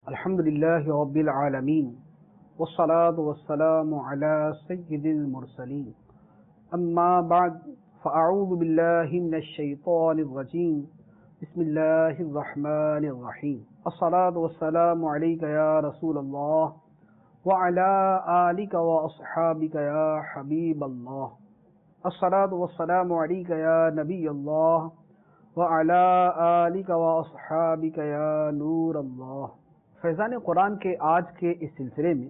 الحمد لله رب العالمين والصلاة والسلام على سيد المرسلين أما بعد فأعوذ بالله من الشيطان الرجيم بسم الله الرحمن الرحيم الصلاة والسلام عليك يا رسول الله وعلى آلك وأصحابك يا حبيب الله الصلاة والسلام عليك يا نبي الله وعلى آلك وأصحابك يا نور الله۔ فیضان قرآن کے آج کے اس سلسلے میں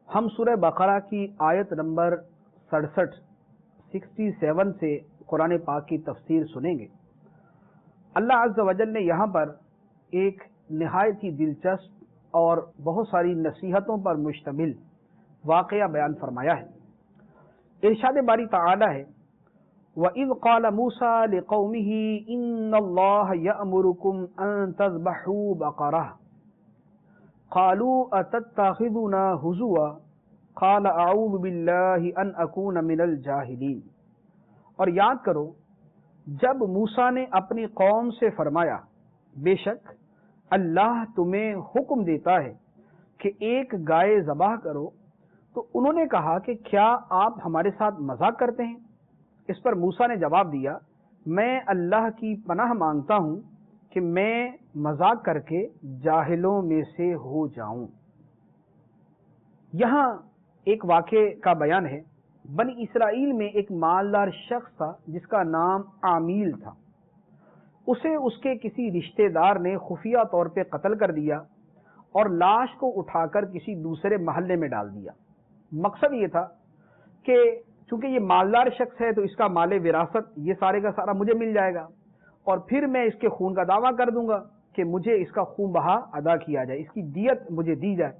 ہم سورہ بقرہ کی آیت نمبر 67 سے قرآن پاک کی تفسیر سنیں گے۔ اللہ عز و جل نے یہاں پر ایک نہایت ہی دلچسپ اور بہت ساری نصیحتوں پر مشتمل واقعہ بیان فرمایا ہے۔ ارشاد باری تعالی ہے وَإِذْ قَالَ مُوسَىٰ لِقَوْمِهِ إِنَّ اللَّهَ يَأْمُرُكُمْ أَن تَذْبَحُوا بَقَرَةً قَالُوا أَتَتَّخِذُنَا هُزُوًا قَالَ أَعُوذُ بِاللَّهِ أَنْ أَكُونَ مِنَ الْجَاهِلِينَ۔ اور یاد کرو جب موسیٰ نے اپنی قوم سے فرمایا بے شک اللہ تمہیں حکم دیتا ہے کہ ایک گائے ذبح کرو، تو انہوں نے کہا کہ کیا آپ ہمارے ساتھ مذاق کرتے ہیں؟ اس پر موسیٰ نے جواب دیا میں اللہ کی پناہ مانگتا ہوں کہ میں مذاق کر کے جاہلوں میں سے ہو جاؤں۔ یہاں ایک واقعے کا بیان ہے۔ بنی اسرائیل میں ایک مالدار شخص تھا جس کا نام عامیل تھا۔ اسے اس کے کسی رشتہ دار نے خفیہ طور پہ قتل کر دیا اور لاش کو اٹھا کر کسی دوسرے محلے میں ڈال دیا۔ مقصد یہ تھا کہ چونکہ یہ مالدار شخص ہے تو اس کا مال وراثت یہ سارے کا سارا مجھے مل جائے گا اور پھر میں اس کے خون کا دعویٰ کر دوں گا کہ مجھے اس کا خون بہا ادا کیا جائے، اس کی دیت مجھے دی جائے،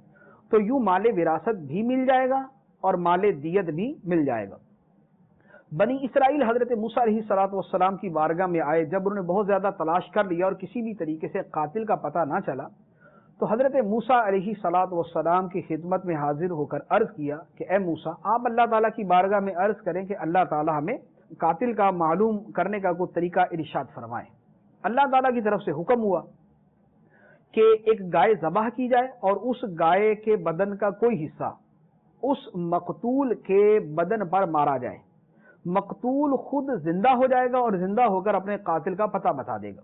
تو یوں مال وراثت بھی مل جائے گا اور مال دیت بھی مل جائے گا۔ بنی اسرائیل حضرت موسیٰ علیہ السلام کی بارگاہ میں آئے۔ جب انہوں نے بہت زیادہ تلاش کر لیا اور کسی بھی طریقے سے قاتل کا پتہ نہ چلا تو حضرت موسیٰ علیہ السلام کی خدمت میں حاضر ہو کر عرض کیا کہ اے موسیٰ، آپ اللہ تعالیٰ کی بارگاہ میں عرض کریں کہ اللہ تعالیٰ ہمیں قاتل کا معلوم کرنے کا کوئی طریقہ ارشاد فرمائیں۔ اللہ تعالیٰ کی طرف سے حکم ہوا کہ ایک گائے ذبح کی جائے اور اس گائے کے بدن کا کوئی حصہ اس مقتول کے بدن پر مارا جائے۔ مقتول خود زندہ ہو جائے گا اور زندہ ہو کر اپنے قاتل کا پتہ بتا دے گا۔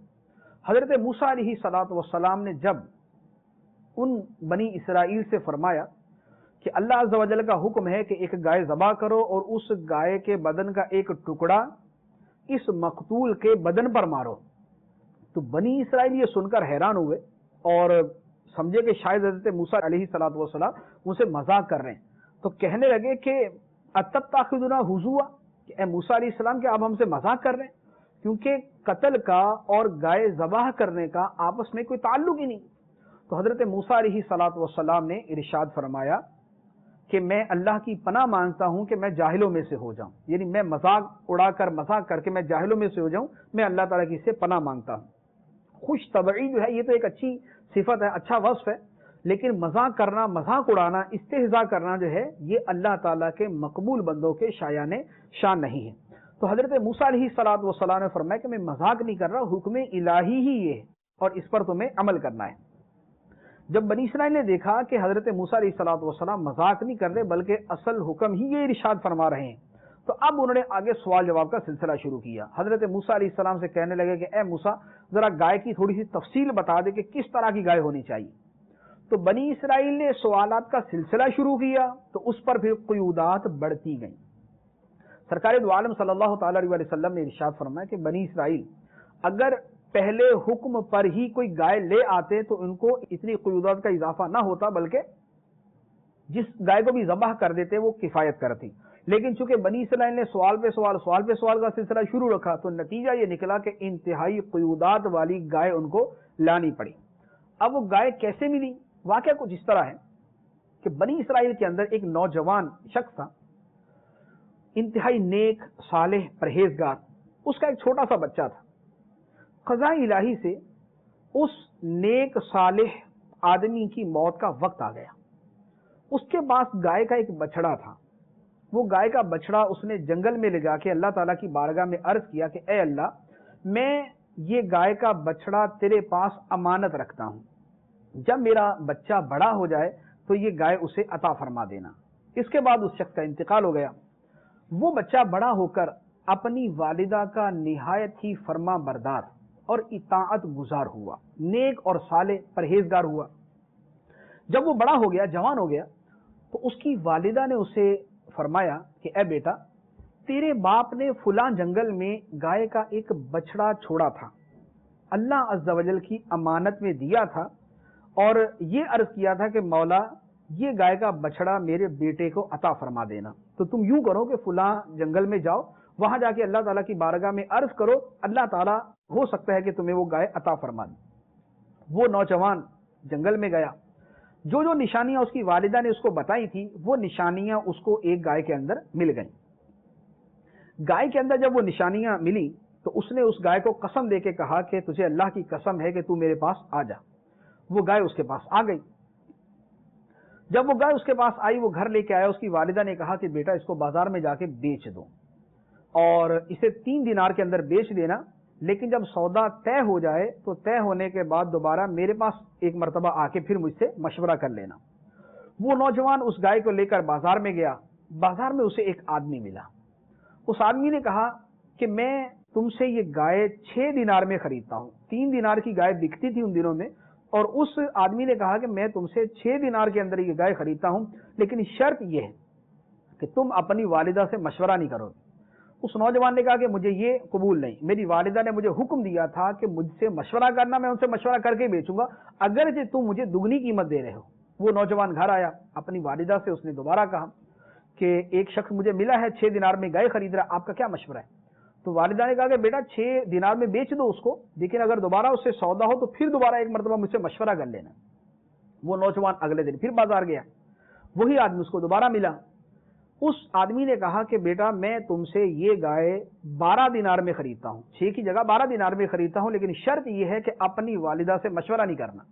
حضرت موسیٰ علیہ السلام نے جب ان بنی اسرائیل سے فرمایا کہ اللہ عز و جل کا حکم ہے کہ ایک گائے ذبح کرو اور اس گائے کے بدن کا ایک ٹکڑا اس مقتول کے بدن پر مارو، تو بنی اسرائیل یہ سن کر حیران ہوئے اور سمجھے کہ شاید حضرت موسیٰ علیہ السلام ان سے مذاق کر رہے ہیں، تو کہنے لگے کہ اتتخذنا ہزوا، کہ اے موسیٰ علیہ السلام کہ آپ ہم سے مذاق کر رہے ہیں، کیونکہ قتل کا اور گائے ذبح کرنے کا آپس میں کوئی تعلق ہی نہیں۔ تو حضرت موسیٰ علیہ السلام نے ارشاد فرمایا کہ میں اللہ کی پناہ مانگتا ہوں کہ میں جاہلوں میں سے ہو جاؤں، یعنی میں مذاق اڑا کر مذاق کر کے میں جاہلوں میں سے ہو جاؤں، میں اللہ تعالیٰ کی سے پناہ مانگتا ہوں۔ خوش طبعی جو ہے یہ تو ایک اچھی صفت ہے، اچھا وصف ہے، لیکن مذاق کرنا، مذاق اڑانا، استہزاء کرنا جو ہے یہ اللہ تعالیٰ کے مقبول بندوں کے شایان شان نہیں ہے۔ تو حضرت موسیٰ علیہ السلام نے فرمایا کہ میں مذاق نہیں کر رہا، حکم الہی ہی یہ ہے اور اس پر تمہیں عمل کرنا ہے۔ جب بنی اسرائیل نے دیکھا کہ حضرت موسیٰ علیہ السلام مذاق نہیں کر رہے بلکہ اصل حکم ہی یہ ارشاد فرما رہے ہیں، تو اب انہوں نے آگے سوال جواب کا سلسلہ شروع کیا۔ حضرت موسیٰ علیہ السلام سے کہنے لگے کہ اے موسیٰ ذرا گائے کی تھوڑی سی تفصیل بتا دے کہ کس طرح کی گائے ہونی چاہیے۔ تو بنی اسرائیل نے سوالات کا سلسلہ شروع کیا تو اس پر پھر قیودات بڑھتی گئیں۔ سرکار دو عالم صلی اللہ تعالی علیہ وسلم نے ارشاد فرمایا کہ بنی اسرائیل اگر پہلے حکم پر ہی کوئی گائے لے آتے تو ان کو اتنی قیودات کا اضافہ نہ ہوتا، بلکہ جس گائے کو بھی ذبح کر دیتے وہ کفایت کرتی، لیکن چونکہ بنی اسرائیل نے سوال پہ سوال کا سلسلہ شروع رکھا تو نتیجہ یہ نکلا کہ انتہائی قیودات والی گائے ان کو لانی پڑی۔ اب وہ گائے کیسے ملی؟ واقعہ کچھ اس طرح ہے کہ بنی اسرائیل کے اندر ایک نوجوان شخص تھا، انتہائی نیک، صالح، پرہیزگار۔ اس کا ایک چھوٹا سا بچہ تھا۔ قضاء الہی سے اس نیک صالح آدمی کی موت کا وقت آ گیا۔ اس کے پاس گائے کا ایک بچڑا تھا۔ وہ گائے کا بچڑا اس نے جنگل میں لے جا کے اللہ تعالیٰ کی بارگاہ میں عرض کیا کہ اے اللہ، میں یہ گائے کا بچڑا تیرے پاس امانت رکھتا ہوں، جب میرا بچہ بڑا ہو جائے تو یہ گائے اسے عطا فرما دینا۔ اس کے بعد اس شخص کا انتقال ہو گیا۔ وہ بچہ بڑا ہو کر اپنی والدہ کا نہایت ہی فرما بردار اور اطاعت گزار ہوا، نیک اور صالح پرہیزگار ہوا۔ جب وہ بڑا ہو گیا، جوان ہو گیا، تو اس کی والدہ نے اسے فرمایا کہ اے بیٹا، تیرے باپ نے فلاں جنگل میں گائے کا ایک بچڑا چھوڑا تھا، اللہ عز و جل کی امانت میں دیا تھا، اور یہ عرض کیا تھا کہ مولا یہ گائے کا بچڑا میرے بیٹے کو عطا فرما دینا۔ تو تم یوں کرو کہ فلاں جنگل میں جاؤ، وہاں جا کے اللہ تعالیٰ کی بارگاہ میں عرض کرو، اللہ تعالیٰ ہو سکتا ہے کہ تمہیں وہ گائے عطا فرما دے۔ وہ نوجوان جنگل میں گیا، جو جو نشانیاں اس کی والدہ نے اس کو بتائی تھی وہ نشانیاں اس کو ایک گائے کے اندر مل گئیں۔ گائے کے اندر جب وہ نشانیاں ملی تو اس نے اس گائے کو قسم دے کے کہا کہ تجھے اللہ کی قسم ہے کہ تو میرے پاس آ جا۔ وہ گائے اس کے پاس آ گئی۔ جب وہ گائے اس کے پاس آئی، وہ گھر لے کے آیا، اس کی والدہ نے کہا کہ بیٹا اس کو بازار میں جا کے بیچ دو اور اسے 3 دینار کے اندر بیچ دینا، لیکن جب سودا طے ہو جائے تو طے ہونے کے بعد دوبارہ میرے پاس ایک مرتبہ آ کے پھر مجھ سے مشورہ کر لینا۔ وہ نوجوان اس گائے کو لے کر بازار میں گیا۔ بازار میں اسے ایک آدمی ملا۔ اس آدمی نے کہا کہ میں تم سے یہ گائے 6 دینار میں خریدتا ہوں۔ 3 دینار کی گائے بکتی تھی ان دنوں میں، اور اس آدمی نے کہا کہ میں تم سے 6 دینار کے اندر یہ گائے خریدتا ہوں، لیکن شرط یہ ہے کہ تم اپنی والدہ سے مشورہ نہیں کرو گے۔ اس نوجوان نے کہا کہ مجھے یہ قبول نہیں، میری والدہ نے مجھے حکم دیا تھا کہ مجھ سے مشورہ کرنا، میں ان سے مشورہ کر کے بیچوں گا اگرچہ تم مجھے دگنی قیمت دے رہے ہو۔ وہ نوجوان گھر آیا، اپنی والدہ سے اس نے دوبارہ کہا کہ ایک شخص مجھے ملا ہے 6 دینار میں گائے خرید رہا، آپ کا کیا مشورہ ہے؟ تو والدہ نے کہا کہ بیٹا 6 دینار میں بیچ دو اس کو، لیکن اگر دوبارہ اس سے سودا ہو تو پھر دوبارہ ایک مرتبہ مجھ سے مشورہ کر لینا۔ وہ نوجوان اگلے دن پھر بازار گیا، وہی آدمی اس کو دوبارہ ملا۔ اس آدمی نے کہا کہ بیٹا میں تم سے یہ گائے 12 دینار میں خریدتا ہوں، 6 کی جگہ 12 دینار میں خریدتا ہوں، لیکن شرط یہ ہے کہ اپنی والدہ سے مشورہ نہیں کرنا۔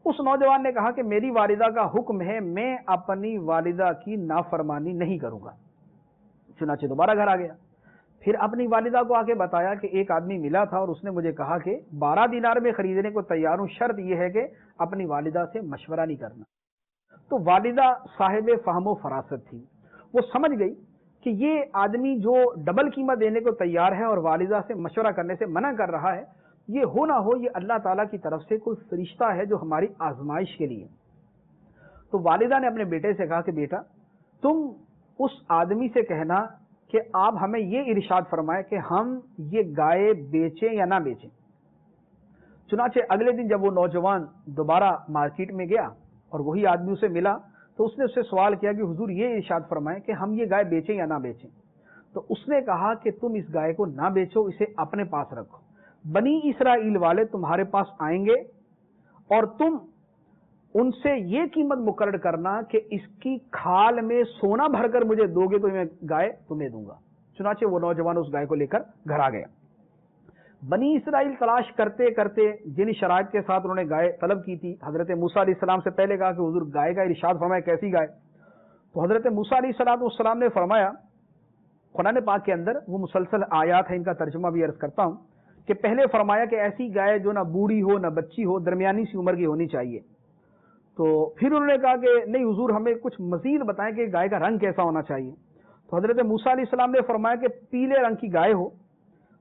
اس نوجوان نے کہا کہ میری والدہ کا حکم ہے، میں اپنی والدہ کی نافرمانی نہیں کروں گا۔ چنانچہ دوبارہ گھر آ گیا، پھر اپنی والدہ کو آ کے بتایا کہ ایک آدمی ملا تھا اور اس نے مجھے کہا کہ 12 دینار میں خریدنے کو تیار ہوں، شرط یہ ہے کہ اپنی والدہ سے مشورہ نہیں کرنا۔ تو والدہ صاحب فہم و فراست تھی، وہ سمجھ گئی کہ یہ آدمی جو ڈبل قیمت دینے کو تیار ہے اور والدہ سے مشورہ کرنے سے منع کر رہا ہے، یہ ہو نہ ہو یہ اللہ تعالیٰ کی طرف سے کوئی فرشتہ ہے جو ہماری آزمائش کے لیے۔ تو والدہ نے اپنے بیٹے سے کہا کہ بیٹا تم اس آدمی سے کہنا کہ آپ ہمیں یہ ارشاد فرمائے کہ ہم یہ گائے بیچیں یا نہ بیچیں۔ چنانچہ اگلے دن جب وہ نوجوان دوبارہ مارکیٹ میں گیا اور وہی آدمی اسے ملا تو اس نے اس سے سوال کیا کہ حضور یہ ارشاد فرمائیں کہ ہم یہ گائے بیچیں یا نہ بیچیں۔ تو اس نے کہا کہ تم اس گائے کو نہ بیچو، اسے اپنے پاس رکھو، بنی اسرائیل والے تمہارے پاس آئیں گے اور تم ان سے یہ قیمت مقرر کرنا کہ اس کی کھال میں سونا بھر کر مجھے دو گے تو میں گائے تمہیں دوں گا۔ چنانچہ وہ نوجوان اس گائے کو لے کر گھر آ گیا۔ بنی اسرائیل تلاش کرتے کرتے جن شرائط کے ساتھ انہوں نے گائے طلب کی تھی، حضرت موسیٰ علیہ السلام سے پہلے کہا کہ حضور گائے کا ارشاد فرمائے کیسی گائے؟ تو حضرت موسیٰ علیہ السلام نے فرمایا، قرآن پاک کے اندر وہ مسلسل آیات ہیں، ان کا ترجمہ بھی عرض کرتا ہوں کہ پہلے فرمایا کہ ایسی گائے جو نہ بوڑھی ہو نہ بچی ہو، درمیانی سی عمر کی ہونی چاہیے۔ تو پھر انہوں نے کہا کہ نہیں حضور ہمیں کچھ مزید بتائیں کہ گائے کا رنگ کیسا ہونا چاہیے۔ تو حضرت موسیٰ علیہ السلام نے فرمایا کہ پیلے رنگ کی گائے ہو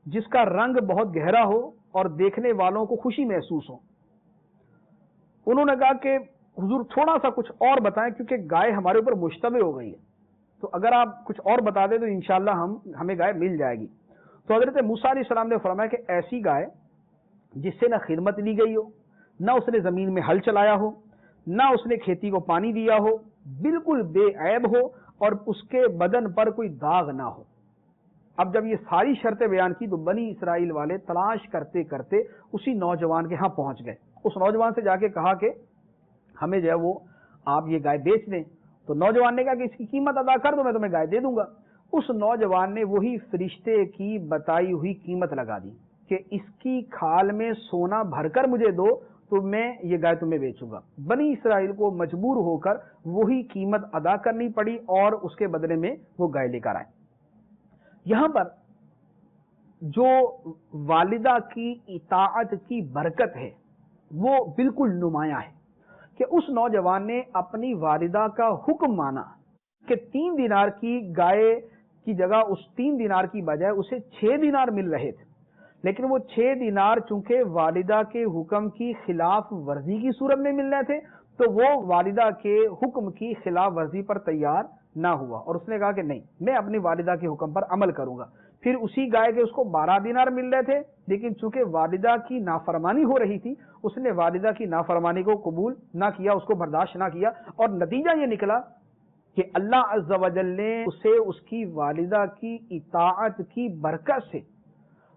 جس کا رنگ بہت گہرا ہو اور دیکھنے والوں کو خوشی محسوس ہو۔ انہوں نے کہا کہ حضور تھوڑا سا کچھ اور بتائیں کیونکہ گائے ہمارے اوپر مشتبہ ہو گئی ہے، تو اگر آپ کچھ اور بتا دیں تو انشاءاللہ ہمیں گائے مل جائے گی۔ تو حضرت موسیٰ علیہ السلام نے فرمایا کہ ایسی گائے جس سے نہ خدمت لی گئی ہو، نہ اس نے زمین میں ہل چلایا ہو، نہ اس نے کھیتی کو پانی دیا ہو، بالکل بے عیب ہو اور اس کے بدن پر کوئی داغ نہ ہو۔ اب جب یہ ساری شرطیں بیان کی تو بنی اسرائیل والے تلاش کرتے کرتے اسی نوجوان کے ہاں پہنچ گئے۔ اس نوجوان سے جا کے کہا کہ ہمیں جو ہے وہ آپ یہ گائے بیچ دیں۔ تو نوجوان نے کہا کہ اس کی قیمت ادا کر دو، میں تمہیں گائے دے دوں گا۔ اس نوجوان نے وہی فرشتے کی بتائی ہوئی قیمت لگا دی کہ اس کی کھال میں سونا بھر کر مجھے دو تو میں یہ گائے تمہیں بیچوں گا۔ بنی اسرائیل کو مجبور ہو کر وہی قیمت ادا کرنی پڑی اور اس کے بدلے میں وہ گائے لے کر آئے۔ یہاں پر جو والدہ کی اطاعت کی برکت ہے وہ بالکل نمایاں ہے کہ اس نوجوان نے اپنی والدہ کا حکم مانا کہ 3 دینار کی گائے کی جگہ اس 3 دینار کی بجائے اسے 6 دینار مل رہے تھے، لیکن وہ 6 دینار چونکہ والدہ کے حکم کی خلاف ورزی کی صورت میں مل رہے تھے تو وہ والدہ کے حکم کی خلاف ورزی پر تیار نہ ہوا، اور اس نے کہا کہ نہیں، میں اپنی والدہ کے حکم پر عمل کروں گا۔ پھر اسی گائے کے اس کو 12 دینار مل رہے تھے، لیکن چونکہ والدہ کی نافرمانی ہو رہی تھی اس نے والدہ کی نافرمانی کو قبول نہ کیا، اس کو برداشت نہ کیا، اور نتیجہ یہ نکلا کہ اللہ عز و جل نے اسے اس کی والدہ کی اطاعت کی برکت سے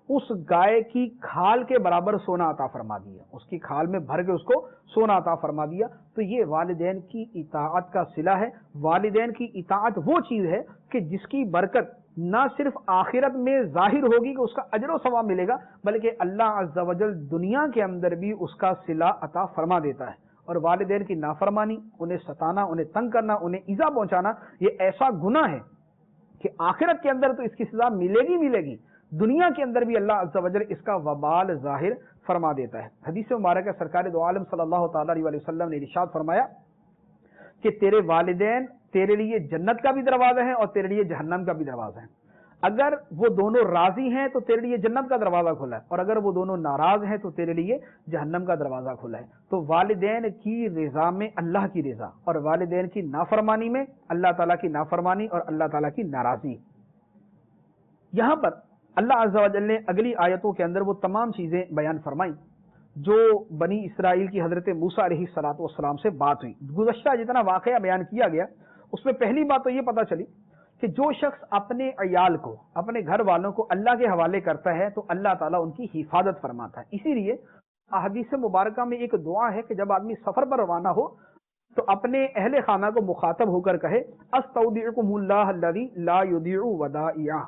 اس گائے کی کھال کے برابر سونا عطا فرما دیا، اس کی کھال میں بھر کے اس کو سونا عطا فرما دیا۔ تو یہ والدین کی اطاعت کا صلہ ہے۔ والدین کی اطاعت وہ چیز ہے کہ جس کی برکت نہ صرف آخرت میں ظاہر ہوگی کہ اس کا اجر و ثواب ملے گا، بلکہ اللہ عز و جل دنیا کے اندر بھی اس کا صلہ عطا فرما دیتا ہے۔ اور والدین کی نافرمانی، انہیں ستانا، انہیں تنگ کرنا، انہیں ایذا پہنچانا، یہ ایسا گناہ ہے کہ آخرت کے اندر تو اس کی سزا ملے گی، دنیا کے اندر بھی اللہ عز و جل اس کا وبال ظاہر فرما دیتا ہے۔ حدیث مبارکہ سرکار دو عالم صلی اللہ تعالی علیہ وسلم نے ارشاد فرمایا کہ تیرے والدین تیرے لیے جنت کا بھی دروازہ ہے اور تیرے لیے جہنم کا بھی دروازہ ہے۔ اگر وہ دونوں راضی ہیں تو تیرے لیے جنت کا دروازہ کھلا ہے، اور اگر وہ دونوں ناراض ہیں تو تیرے لیے جہنم کا دروازہ کھلا ہے۔ تو والدین کی رضا میں اللہ کی رضا، اور والدین کی نافرمانی میں اللہ تعالیٰ کی نافرمانی اور اللہ تعالیٰ کی ناراضی۔ یہاں پر اللہ عز و جل نے اگلی آیتوں کے اندر وہ تمام چیزیں بیان فرمائیں جو بنی اسرائیل کی حضرت موسیٰ علیہ السلام سے بات ہوئی۔ گزشتہ جتنا واقعہ بیان کیا گیا اس میں پہلی بات تو یہ پتہ چلی کہ جو شخص اپنے عیال کو، اپنے گھر والوں کو اللہ کے حوالے کرتا ہے تو اللہ تعالیٰ ان کی حفاظت فرماتا ہے۔ اسی لیے احادیث مبارکہ میں ایک دعا ہے کہ جب آدمی سفر پر روانہ ہو تو اپنے اہل خانہ کو مخاطب ہو کر کہے استودعکم اللہ الذی لا یضیع ودائعہ،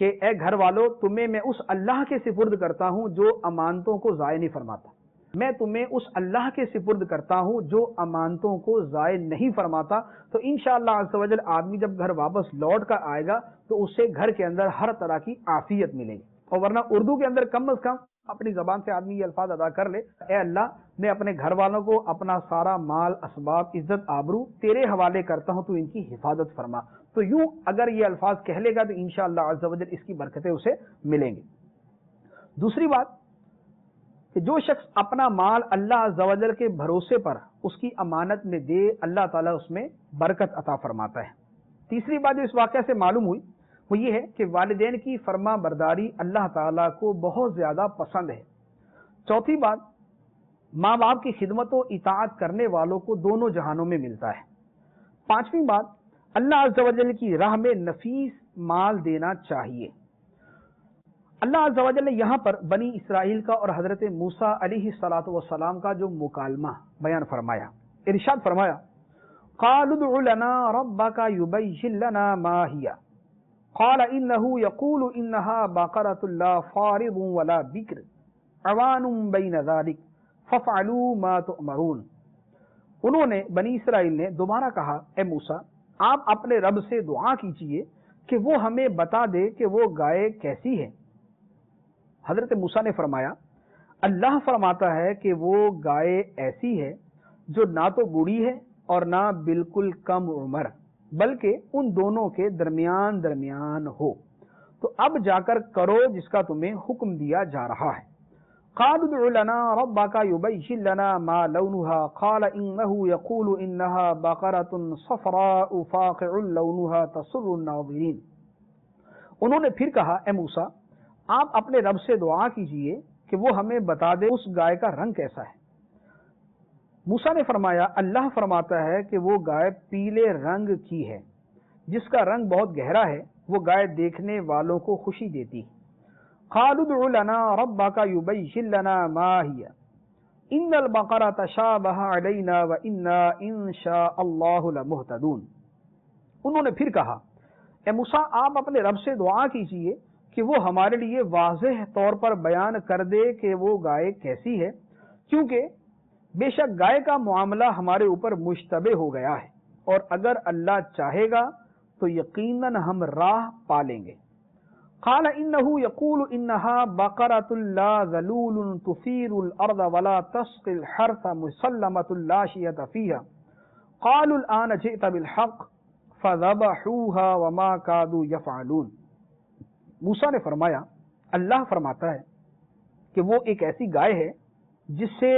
کہ اے گھر والو تمہیں میں اس اللہ کے سپرد کرتا ہوں جو امانتوں کو ضائع نہیں فرماتا، میں تمہیں اس اللہ کے سپرد کرتا ہوں جو امانتوں کو ضائع نہیں فرماتا۔ تو انشاءاللہ عز و جل آدمی جب گھر واپس لوٹ کر آئے گا تو اسے گھر کے اندر ہر طرح کی عافیت ملے گی، اور ورنہ اردو کے اندر کم از کم اپنی زبان سے آدمی یہ الفاظ ادا کر لے، اے اللہ میں اپنے گھر والوں کو اپنا سارا مال، اسباب، عزت، آبرو تیرے حوالے کرتا ہوں، تو ان کی حفاظت فرما۔ تو یوں اگر یہ الفاظ کہہ لے گا تو انشاءاللہ عز و جل اس کی برکتیں اسے ملیں گی۔ دوسری بات کہ جو شخص اپنا مال اللہ عز و جل کے بھروسے پر اس کی امانت میں دے، اللہ تعالیٰ اس میں برکت عطا فرماتا ہے۔ تیسری بات جو اس واقعہ سے معلوم ہوئی وہ یہ ہے کہ والدین کی فرما برداری اللہ تعالیٰ کو بہت زیادہ پسند ہے۔ چوتھی بات، ماں باپ کی خدمت و اطاعت کرنے والوں کو دونوں جہانوں میں ملتا ہے۔ پانچویں بات، اللہ عز و جل کی راہ میں نفیس مال دینا چاہیے۔ اللہ عز و جل نے یہاں پر بنی اسرائیل کا اور حضرت موسیٰ علیہ السلام کا جو مکالمہ بیان فرمایا، ارشاد فرمایا قالوا ادع لنا ربک یبین لنا ما ہی قال انه يقول انها بقرة لا فارض ولا بکر عوان بین ذلک فافعلوا ما تؤمرون۔ انہوں نے بنی اسرائیل نے دوبارہ کہا اے موسیٰ آپ اپنے رب سے دعا کیجئے کہ وہ ہمیں بتا دے کہ وہ گائے کیسی ہے۔ حضرت موسیٰ نے فرمایا اللہ فرماتا ہے کہ وہ گائے ایسی ہے جو نہ تو بوڑھی ہے اور نہ بالکل کم عمر، بلکہ ان دونوں کے درمیان ہو، تو اب جا کر کرو جس کا تمہیں حکم دیا جا رہا ہے۔ قالوا ادع لنا ربک یبین لنا ما لونها قال انه يقول انها بقرة صفراء فاقع لونها تسر الناظرین۔ انہوں نے پھر کہا اے موسیٰ آپ اپنے رب سے دعا کیجئے کہ وہ ہمیں بتا دے اس گائے کا رنگ کیسا ہے۔ موسیٰ نے فرمایا اللہ فرماتا ہے کہ وہ گائے پیلے رنگ کی ہے، جس کا رنگ بہت گہرا ہے، وہ گائے دیکھنے والوں کو خوشی دیتی۔ قالوا ادع لنا ربک یبین لنا ما ہی ان البقرة تشابہ علینا وانا ان شاء اللہ لمہتدون۔ انہوں نے پھر کہا اے موسیٰ آپ اپنے رب سے دعا کیجئے کہ وہ ہمارے لیے واضح طور پر بیان کر دے کہ وہ گائے کیسی ہے، کیونکہ بے شک گائے کا معاملہ ہمارے اوپر مشتبہ ہو گیا ہے، اور اگر اللہ چاہے گا تو یقیناً ہم راہ پا لیں گے۔ قال انه يقول انها بقرة لا ذلول تثير الارض ولا تسقي الحرث مسلمة لا شية فيها قالوا الآن جئت بالحق فذبحوها وما كادوا يفعلون۔ موسیٰ نے فرمایا، اللہ فرماتا ہے کہ وہ ایک ایسی گائے ہے جس سے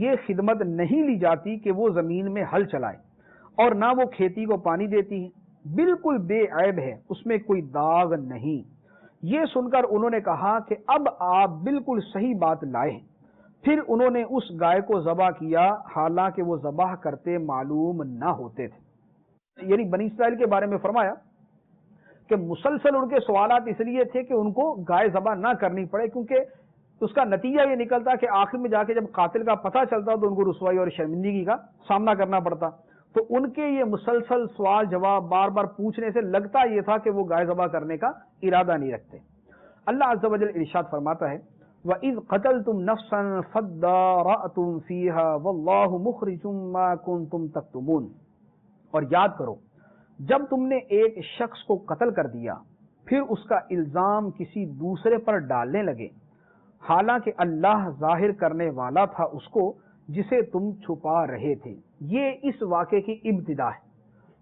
یہ خدمت نہیں لی جاتی کہ وہ زمین میں ہل چلائے اور نہ وہ کھیتی کو پانی دیتی ہے، بالکل بے عیب ہے، اس میں کوئی داغ نہیں۔ یہ سن کر انہوں نے کہا کہ اب آپ بالکل صحیح بات لائے ہیں۔ پھر انہوں نے اس گائے کو ذبح کیا حالانکہ وہ ذبح کرتے معلوم نہ ہوتے تھے۔ یعنی بنی اسرائیل کے بارے میں فرمایا کہ مسلسل ان کے سوالات اس لیے تھے کہ ان کو گائے ذبح نہ کرنی پڑے، کیونکہ اس کا نتیجہ یہ نکلتا کہ آخر میں جا کے جب قاتل کا پتہ چلتا تو ان کو رسوائی اور شرمندگی کا سامنا کرنا پڑتا۔ تو ان کے یہ مسلسل سوال جواب بار بار پوچھنے سے لگتا یہ تھا کہ وہ گائے ذبح کرنے کا ارادہ نہیں رکھتے۔ اللہ عز و جل ارشاد فرماتا ہے وَإِذْ قَتَلْتُمْ نَفْسًا فَادَّارَأْتُمْ فِيهَا وَاللَّهُ مُخْرِجٌ مَا كُنْتُمْ تَكْتُمُونَ، اور یاد کرو جب تم نے ایک شخص کو قتل کر دیا پھر اس کا الزام کسی دوسرے پر ڈالنے لگے، حالانکہ اللہ ظاہر کرنے والا تھا اس کو جسے تم چھپا رہے تھے۔ یہ اس واقعے کی ابتدا ہے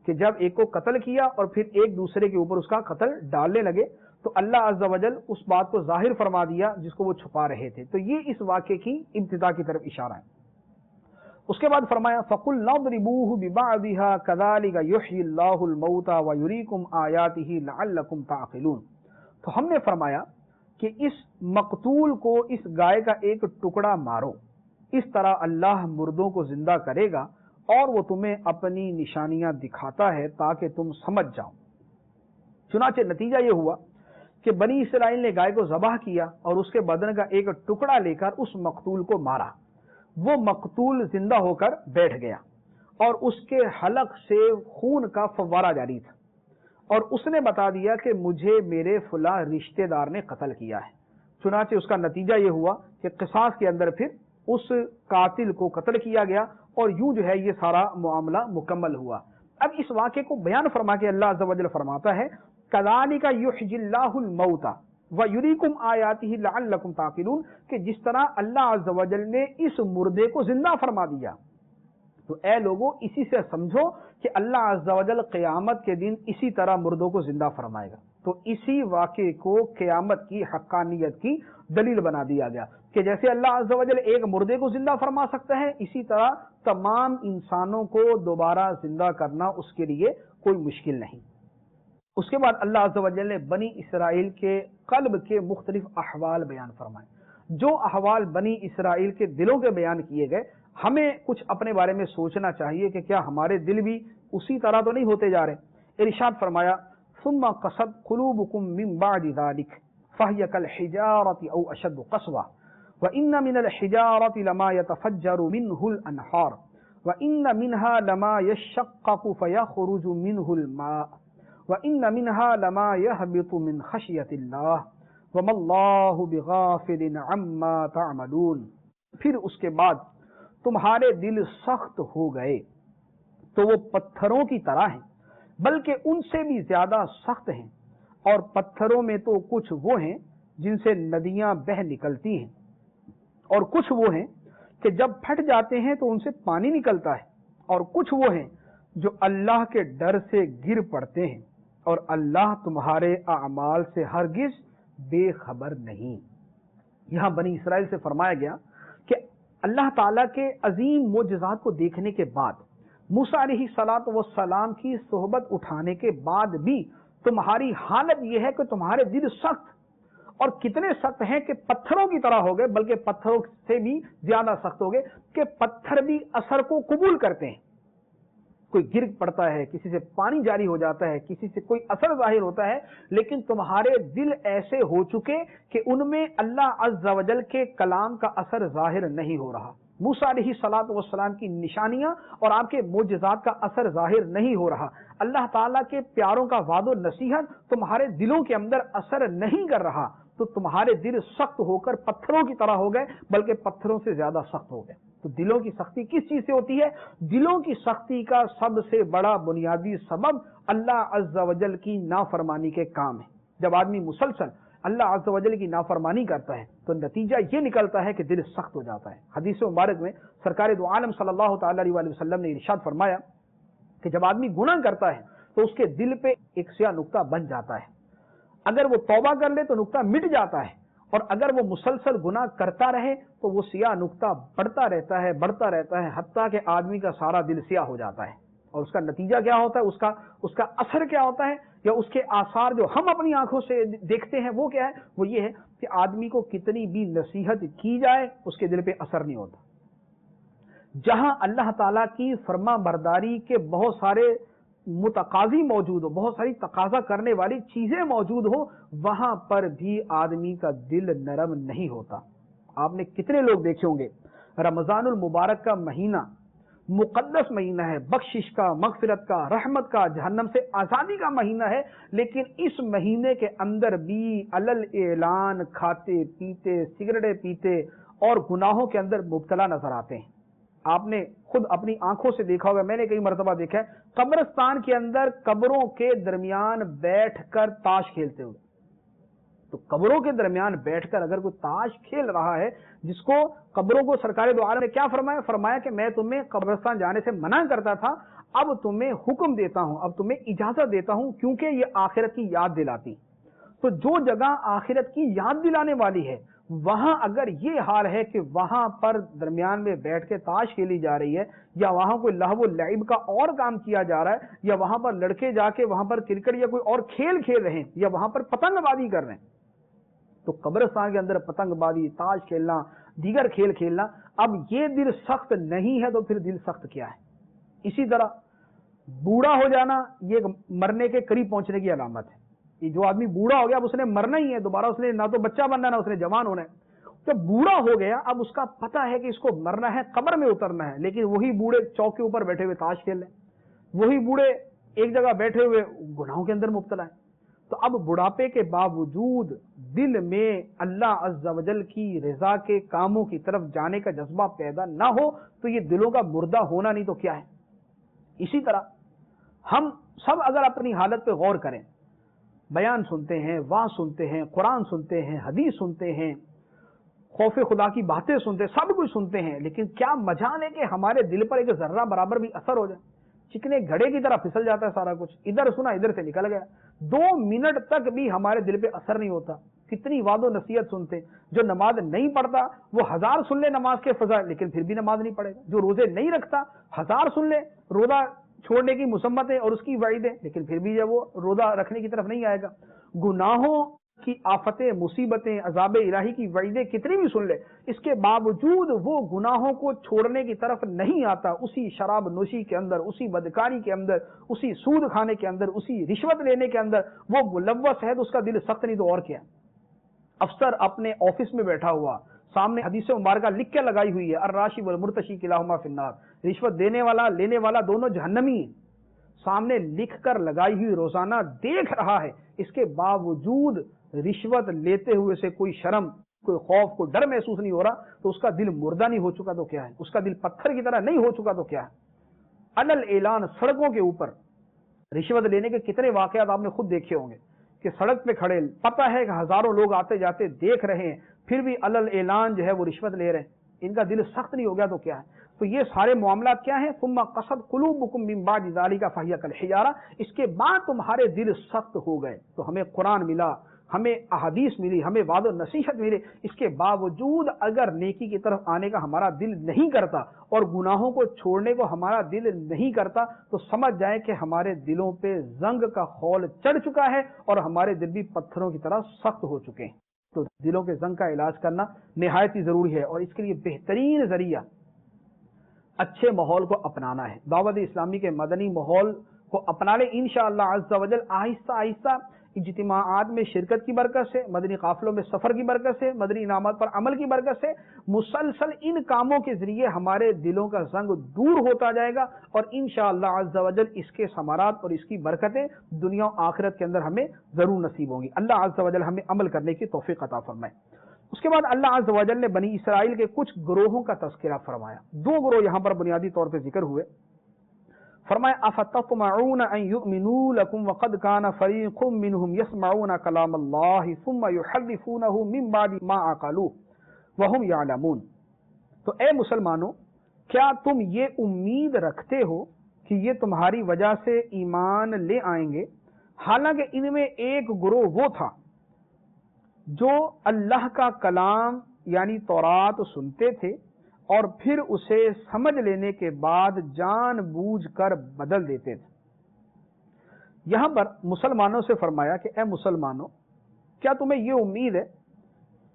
کہ جب ایک کو قتل کیا اور پھر ایک دوسرے کے اوپر اس کا قتل ڈالنے لگے تو اللہ عز و جل اس بات کو ظاہر فرما دیا جس کو وہ چھپا رہے تھے۔ تو یہ اس واقعے کی ابتدا کی طرف اشارہ ہے۔ اس کے بعد فرمایا فَقُلْنَا اضْرِبُوهُ بِبَعْضِهَا كَذَلِكَ يُحْيِي اللَّهُ الْمَوْتَى وَيُرِيكُمْ آيَاتِهِ لَعَلَّكُمْ تَعْقِلُونَ۔ تو ہم نے فرمایا کہ اس مقتول کو اس گائے کا ایک ٹکڑا مارو، اس طرح اللہ مردوں کو زندہ کرے گا اور وہ تمہیں اپنی نشانیاں دکھاتا ہے تاکہ تم سمجھ جاؤ۔ چنانچہ نتیجہ یہ ہوا کہ بنی اسرائیل نے گائے کو ذبح کیا اور اس کے بدن کا ایک ٹکڑا لے کر اس مقتول کو مارا۔ وہ مقتول زندہ ہو کر بیٹھ گیا اور اس کے حلق سے خون کا فوارہ جاری تھا، اور اس نے بتا دیا کہ مجھے میرے فلاں رشتہ دار نے قتل کیا ہے۔ چنانچہ اس کا نتیجہ یہ ہوا کہ قصاص کے اندر پھر اس قاتل کو قتل کیا گیا اور یوں جو ہے یہ سارا معاملہ مکمل ہوا۔ اب اس واقعے کو بیان فرما کے اللہ عز و جل فرماتا ہے کَذَلِكَ يُحْيِي اللَّهُ الْمَوْتَى وَيُرِيكُمْ آيَاتِهِ لَعَلَّكُمْ تَعْقِلُونَ، کہ جس طرح اللہ عز و جل نے اس مردے کو زندہ فرما دیا تو اے لوگوں اسی سے سمجھو کہ اللہ عز و جل قیامت کے دن اسی طرح مردوں کو زندہ فرمائے گا۔ تو اسی واقعے کو قیامت کی حقانیت کی دلیل بنا دیا گیا کہ جیسے اللہ عز و جل ایک مردے کو زندہ فرما سکتا ہے، اسی طرح تمام انسانوں کو دوبارہ زندہ کرنا اس کے لیے کوئی مشکل نہیں۔ اس کے بعد اللہ عز و جل نے بنی اسرائیل کے قلب کے مختلف احوال بیان فرمائے۔ جو احوال بنی اسرائیل کے دلوں کے بیان کیے گئے، ہمیں کچھ اپنے بارے میں سوچنا چاہیے کہ کیا ہمارے دل بھی اسی طرح تو نہیں ہوتے جا رہے۔ ارشاد فرمایا ثم قست قلوبكم من بعد ذلك فهي كالحجارة او اشد قسوة وان من الحجارة لما يتفجر منه الانهار وان منها لما يشقق فيخرج منه الماء وَإِنَّ مِنْهَا لَمَا يَهْبِطُ مِنْ خَشْيَةِ اللَّهِ وَمَا اللَّهُ بِغَافِلٍ عَمَّا تَعْمَلُونَ۔ پھر اس کے بعد تمہارے دل سخت ہو گئے تو وہ پتھروں کی طرح ہیں، بلکہ ان سے بھی زیادہ سخت ہیں، اور پتھروں میں تو کچھ وہ ہیں جن سے ندیاں بہہ نکلتی ہیں، اور کچھ وہ ہیں کہ جب پھٹ جاتے ہیں تو ان سے پانی نکلتا ہے، اور کچھ وہ ہیں جو اللہ کے ڈر سے گر پڑتے ہیں، اور اللہ تمہارے اعمال سے ہرگز بے خبر نہیں۔ یہاں بنی اسرائیل سے فرمایا گیا کہ اللہ تعالیٰ کے عظیم معجزات کو دیکھنے کے بعد، موسیٰ علیہ السلام کی صحبت اٹھانے کے بعد بھی تمہاری حالت یہ ہے کہ تمہارے دل سخت، اور کتنے سخت ہیں کہ پتھروں کی طرح ہو گئے، بلکہ پتھروں سے بھی زیادہ سخت ہو گئے کہ پتھر بھی اثر کو قبول کرتے ہیں۔ کوئی گر پڑتا ہے، کسی سے پانی جاری ہو جاتا ہے، کسی سے کوئی اثر ظاہر ہوتا ہے، لیکن تمہارے دل ایسے ہو چکے کہ ان میں اللہ عز و جل کے کلام کا اثر ظاہر نہیں ہو رہا۔ موسیٰ علیہ السلام کی نشانیاں اور آپ کے معجزات کا اثر ظاہر نہیں ہو رہا۔ اللہ تعالیٰ کے پیاروں کا وعد و نصیحت تمہارے دلوں کے اندر اثر نہیں کر رہا، تو تمہارے دل سخت ہو کر پتھروں کی طرح ہو گئے، بلکہ پتھروں سے زیادہ سخت ہو گئے۔ تو دلوں کی سختی کس چیز سے ہوتی ہے؟ دلوں کی سختی کا سب سے بڑا بنیادی سبب اللہ عز و جل کی نافرمانی کے کام ہے۔ جب آدمی مسلسل اللہ عز و جل کی نافرمانی کرتا ہے تو نتیجہ یہ نکلتا ہے کہ دل سخت ہو جاتا ہے۔ حدیث مبارک میں سرکار دو عالم صلی اللہ تعالی علیہ وآلہ وسلم نے ارشاد فرمایا کہ جب آدمی گناہ کرتا ہے تو اس کے دل پہ ایک سیاہ نقطہ بن جاتا ہے، اگر وہ توبہ کر لے تو نقطہ مٹ جاتا ہے، اور اگر وہ مسلسل گناہ کرتا رہے تو وہ سیاہ نقطہ بڑھتا رہتا ہے حتیٰ کہ آدمی کا سارا دل سیاہ ہو جاتا ہے۔ اور اس کا نتیجہ کیا ہوتا ہے، اس کا اثر کیا ہوتا ہے، یا اس کے آثار جو ہم اپنی آنکھوں سے دیکھتے ہیں وہ کیا ہے، وہ یہ ہے کہ آدمی کو کتنی بھی نصیحت کی جائے اس کے دل پہ اثر نہیں ہوتا۔ جہاں اللہ تعالیٰ کی فرما برداری کے بہت سارے متقاضی موجود ہو، بہت ساری تقاضا کرنے والی چیزیں موجود ہو، وہاں پر بھی آدمی کا دل نرم نہیں ہوتا۔ آپ نے کتنے لوگ دیکھے ہوں گے، رمضان المبارک کا مہینہ مقدس مہینہ ہے، بخشش کا، مغفرت کا، رحمت کا، جہنم سے آزادی کا مہینہ ہے، لیکن اس مہینے کے اندر بھی علل اعلان کھاتے پیتے، سگریٹیں پیتے اور گناہوں کے اندر مبتلا نظر آتے ہیں۔ آپ نے خود اپنی آنکھوں سے دیکھا ہوگا، میں نے کئی مرتبہ دیکھا ہے، قبرستان کے اندر قبروں کے درمیان بیٹھ کر تاش کھیلتے ہوئے۔ تو قبروں کے درمیان بیٹھ کر اگر کوئی تاش کھیل رہا ہے، جس کو قبروں کو سرکار دو عالم نے کیا فرمایا کہ میں تمہیں قبرستان جانے سے منع کرتا تھا، اب تمہیں حکم دیتا ہوں، اب تمہیں اجازت دیتا ہوں، کیونکہ یہ آخرت کی یاد دلاتی۔ تو جو جگہ آخرت کی یاد دلانے والی ہے، وہاں اگر یہ حال ہے کہ وہاں پر درمیان میں بیٹھ کے تاش کھیلی جا رہی ہے، یا وہاں کوئی لہو و لعب کا اور کام کیا جا رہا ہے، یا وہاں پر لڑکے جا کے وہاں پر کرکٹ یا کوئی اور کھیل کھیل رہے ہیں، یا وہاں پر پتنگ بازی کر رہے ہیں، تو قبرستان کے اندر پتنگ بازی، تاش کھیلنا، دیگر کھیل کھیلنا، اب یہ دل سخت نہیں ہے تو پھر دل سخت کیا ہے؟ اسی طرح بوڑھا ہو جانا یہ مرنے کے قریب پہنچنے کی علامت ہے۔ یہ جو آدمی بوڑھا ہو گیا اب اس نے مرنا ہی ہے، دوبارہ اس نے نہ تو بچہ بننا نہ اس نے جوان ہونا ہے۔ جب بوڑھا ہو گیا اب اس کا پتہ ہے کہ اس کو مرنا ہے، قبر میں اترنا ہے، لیکن وہی بوڑھے چوک کے اوپر بیٹھے ہوئے تاش کھیل رہے ہیں، وہی بوڑھے ایک جگہ بیٹھے ہوئے گناہوں کے اندر مبتلا ہیں۔ تو اب بڑھاپے کے باوجود دل میں اللہ عز و جل کی رضا کے کاموں کی طرف جانے کا جذبہ پیدا نہ ہو تو یہ دلوں کا مردہ ہونا نہیں تو کیا ہے۔ اسی طرح ہم سب اگر اپنی حالت پہ غور کریں، بیان سنتے ہیں، واعظ سنتے ہیں، قرآن سنتے ہیں، حدیث سنتے ہیں، خوف خدا کی باتیں سنتے ہیں، سب کچھ سنتے ہیں، لیکن کیا مجال ہے کہ ہمارے دل پر ایک ذرہ برابر بھی اثر ہو جائے؟ چکنے گھڑے کی طرح پھسل جاتا ہے سارا کچھ، ادھر سنا ادھر سے نکل گیا، 2 منٹ تک بھی ہمارے دل پہ اثر نہیں ہوتا۔ کتنی وعد و نصیحت سنتے، جو نماز نہیں پڑھتا وہ 1000 سن لے نماز کے فضائل لیکن پھر بھی نماز نہیں پڑھے گا، جو روزے نہیں رکھتا 1000 سن لے روزہ چھوڑنے کی مصمتیں اور اس کی وعیدیں لیکن پھر بھی وہ روزہ رکھنے کی طرف نہیں آئے گا۔ گناہوں کی آفتیں، مصیبتیں، عذاب الہی کی وعیدیں کتنی بھی سن لے، اس کے باوجود وہ گناہوں کو چھوڑنے کی طرف نہیں آتا، اسی شراب نوشی کے اندر، اسی بدکاری کے اندر، اسی سود کھانے کے اندر، اسی رشوت لینے کے اندر وہ ملوث ہے، تو اس کا دل سخت نہیں تو اور کیا۔ افسر اپنے آفس میں بیٹھا ہوا، سامنے حدیث مبارکہ لکھ کے لگائی ہوئی ہے، الراشی والمرتشی کلاہما فی النار، رشوت دینے والا لینے والا دونوں جہنمی ہیں، سامنے لکھ کر لگائی ہوئی، روزانہ دیکھ رہا ہے، اس کے باوجود رشوت لیتے ہوئے سے کوئی شرم، کوئی خوف، کوئی ڈر محسوس نہیں ہو رہا، تو اس کا دل مردہ نہیں ہو چکا تو کیا ہے، اس کا دل پتھر کی طرح نہیں ہو چکا تو کیا ہے۔ علل اعلان سڑکوں کے اوپر رشوت لینے کے کتنے واقعات آپ نے خود دیکھے ہوں گے کہ سڑک پہ کھڑے، پتہ ہے کہ ہزاروں لوگ آتے جاتے دیکھ رہے ہیں، پھر بھی علل اعلان جو ہے وہ رشوت لے رہے ہیں، ان کا دل سخت نہیں ہو گیا تو کیا ہے۔ تو یہ سارے معاملات کیا ہیں؟ ثم قست قلوبکم من بعد ذلک فہی کالحجارہ، اس کے بعد تمہارے دل سخت ہو گئے۔ تو ہمیں قرآن ملا، ہمیں احادیث ملی، ہمیں وعظ و نصیحت ملے، اس کے باوجود اگر نیکی کی طرف آنے کا ہمارا دل نہیں کرتا اور گناہوں کو چھوڑنے کو ہمارا دل نہیں کرتا، تو سمجھ جائیں کہ ہمارے دلوں پہ زنگ کا خول چڑھ چکا ہے اور ہمارے دل بھی پتھروں کی طرح سخت ہو چکے ہیں۔ تو دلوں کے زنگ کا علاج کرنا نہایت ہی ضروری ہے، اور اس کے لیے بہترین ذریعہ اچھے ماحول کو اپنانا ہے۔ دعوت اسلامی کے مدنی ماحول کو اپنا لیں انشاءاللہ عز و جل، آہستہ آہستہ اجتماعات میں شرکت کی برکت سے، مدنی قافلوں میں سفر کی برکت سے، مدنی انعامات پر عمل کی برکت سے، مسلسل ان کاموں کے ذریعے ہمارے دلوں کا زنگ دور ہوتا جائے گا، اور انشاءاللہ عز و جل اس کے ثمرات اور اس کی برکتیں دنیا و آخرت کے اندر ہمیں ضرور نصیب ہوں گی۔ اللہ عز و جل ہمیں عمل کرنے کی توفیق عطا فرمائے۔ اس کے بعد اللہ عز و جل نے بنی اسرائیل کے کچھ گروہوں کا تذکرہ فرمایا۔ 2 گروہ یہاں پر بنیادی طور پہ ذکر ہوئے۔ فرمایا افتطمعون ان یؤمنوا لکم وقد کان فریق منہم یسمعون کلام اللہ ثم یحرفونہ من بعد ما عقلوہ وہم یعلمون. تو اے مسلمانوں، کیا تم یہ امید رکھتے ہو کہ یہ تمہاری وجہ سے ایمان لے آئیں گے، حالانکہ ان میں ایک گروہ وہ تھا جو اللہ کا کلام یعنی تورات سنتے تھے اور پھر اسے سمجھ لینے کے بعد جان بوجھ کر بدل دیتے تھے. یہاں پر مسلمانوں سے فرمایا کہ اے مسلمانوں، کیا تمہیں یہ امید ہے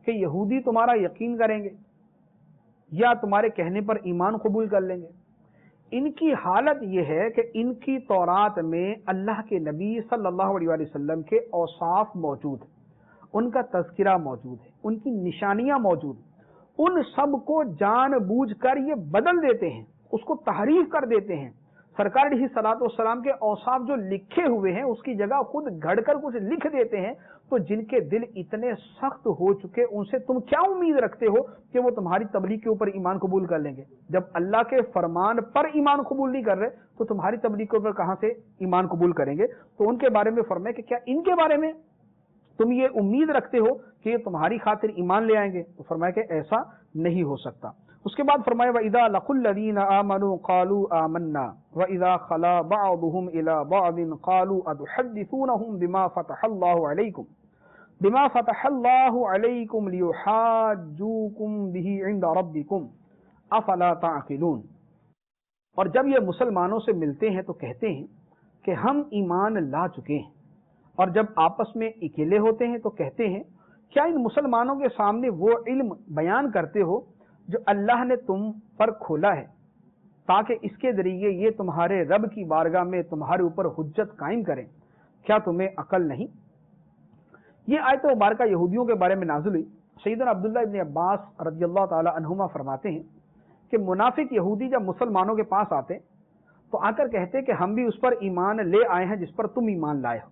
کہ یہودی تمہارا یقین کریں گے یا تمہارے کہنے پر ایمان قبول کر لیں گے؟ ان کی حالت یہ ہے کہ ان کی تورات میں اللہ کے نبی صلی اللہ علیہ وآلہ وسلم کے اوصاف موجود ہیں، ان کا تذکرہ موجود ہے، ان کی نشانیاں موجود ہیں. ان سب کو جان بوجھ کر یہ بدل دیتے ہیں، اس کو تحریف کر دیتے ہیں. سرکار علیہ الصلوۃ والسلام کے اوصاف جو لکھے ہوئے ہیں اس کی جگہ خود گھڑ کر کچھ لکھ دیتے ہیں. تو جن کے دل اتنے سخت ہو چکے، ان سے تم کیا امید رکھتے ہو کہ وہ تمہاری تبلیغ کے اوپر ایمان قبول کر لیں گے؟ جب اللہ کے فرمان پر ایمان قبول نہیں کر رہے تو تمہاری تبلیغ کے اوپر کہاں سے ایمان قبول کریں گے؟ تو ان کے بارے میں فرمائے کہ کیا ان کے بارے میں تم یہ امید رکھتے ہو کہ یہ تمہاری خاطر ایمان لے آئیں گے؟ تو فرمایا کہ ایسا نہیں ہو سکتا. اس کے بعد فرمایا وَإِذَا لَقُوا الَّذِينَ آمَنُوا قَالُوا آمَنَّا وَإِذَا خَلَا بَعْضُهُمْ إِلَى بَعْضٍ قَالُوا أَتُحَدِّثُونَهُم بِمَا فَتَحَ اللَّهُ عَلَيْكُمْ لِيُحَاجُّوكُم بِهِ عِندَ رَبِّكُمْ أَفَلَا تَعْقِلُونَ. اور جب یہ مسلمانوں سے ملتے ہیں تو کہتے ہیں کہ ہم ایمان لا چکے ہیں، اور جب آپس میں اکیلے ہوتے ہیں تو کہتے ہیں کیا ان مسلمانوں کے سامنے وہ علم بیان کرتے ہو جو اللہ نے تم پر کھولا ہے تاکہ اس کے ذریعے یہ تمہارے رب کی بارگاہ میں تمہارے اوپر حجت قائم کریں، کیا تمہیں عقل نہیں؟ یہ آیت مبارکہ یہودیوں کے بارے میں نازل ہوئی. سیدنا عبداللہ ابن عباس رضی اللہ تعالی عنہما فرماتے ہیں کہ منافق یہودی جب مسلمانوں کے پاس آتے تو آ کر کہتے کہ ہم بھی اس پر ایمان لے آئے ہیں جس پر تم ایمان لائے ہو،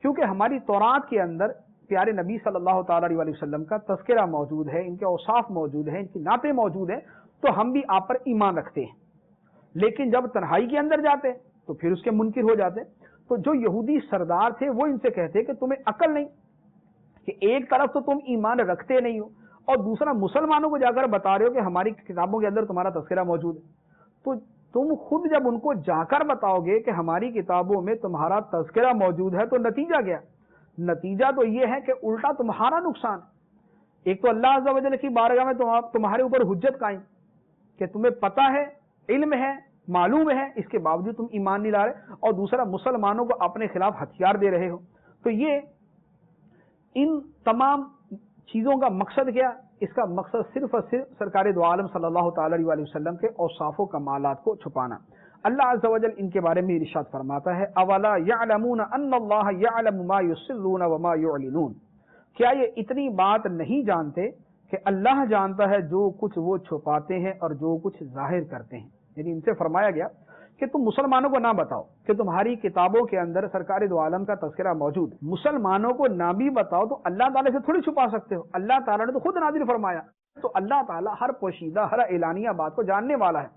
کیونکہ ہماری تورات کے اندر پیارے نبی صلی اللہ تعالی علیہ وسلم کا تذکرہ موجود ہے، ان کے اوصاف موجود ہیں، ان کی نعتیں موجود ہیں، تو ہم بھی آپ پر ایمان رکھتے ہیں. لیکن جب تنہائی کے اندر جاتے تو پھر اس کے منکر ہو جاتے. تو جو یہودی سردار تھے وہ ان سے کہتے کہ تمہیں عقل نہیں کہ ایک طرف تو تم ایمان رکھتے نہیں ہو اور دوسرا مسلمانوں کو جا کر بتا رہے ہو کہ ہماری کتابوں کے اندر تمہارا تذکرہ موجود ہے. تو تم خود جب ان کو جا کر بتاؤ گے کہ ہماری کتابوں میں تمہارا تذکرہ موجود ہے تو نتیجہ کیا؟ نتیجہ تو یہ ہے کہ الٹا تمہارا نقصان. ایک تو اللہ عز و جل کی بارگاہ میں تمہارے اوپر حجت قائم کہ تمہیں پتہ ہے، علم ہے، معلوم ہے، اس کے باوجود تم ایمان نہیں لا رہے، اور دوسرا مسلمانوں کو اپنے خلاف ہتھیار دے رہے ہو. تو یہ ان تمام چیزوں کا مقصد کیا؟ اس کا مقصد صرف اور صرف سرکار دو عالم صلی اللہ تعالی علیہ وسلم کے اوصاف و کمالات کو چھپانا. اللہ عز و جل ان کے بارے میں ارشاد فرماتا ہے اولا یعلمون ان اللہ یعلم ما یسرون وما یعلنون. کیا یہ اتنی بات نہیں جانتے کہ اللہ جانتا ہے جو کچھ وہ چھپاتے ہیں اور جو کچھ ظاہر کرتے ہیں؟ یعنی ان سے فرمایا گیا کہ تم مسلمانوں کو نہ بتاؤ کہ تمہاری کتابوں کے اندر سرکار دو عالم کا تذکرہ موجود. مسلمانوں کو نہ بھی بتاؤ تو اللہ تعالیٰ سے تھوڑی چھپا سکتے ہو، اللہ تعالیٰ نے تو خود نازل فرمایا. تو اللہ تعالیٰ ہر پوشیدہ ہر اعلانیہ بات کو جاننے والا ہے.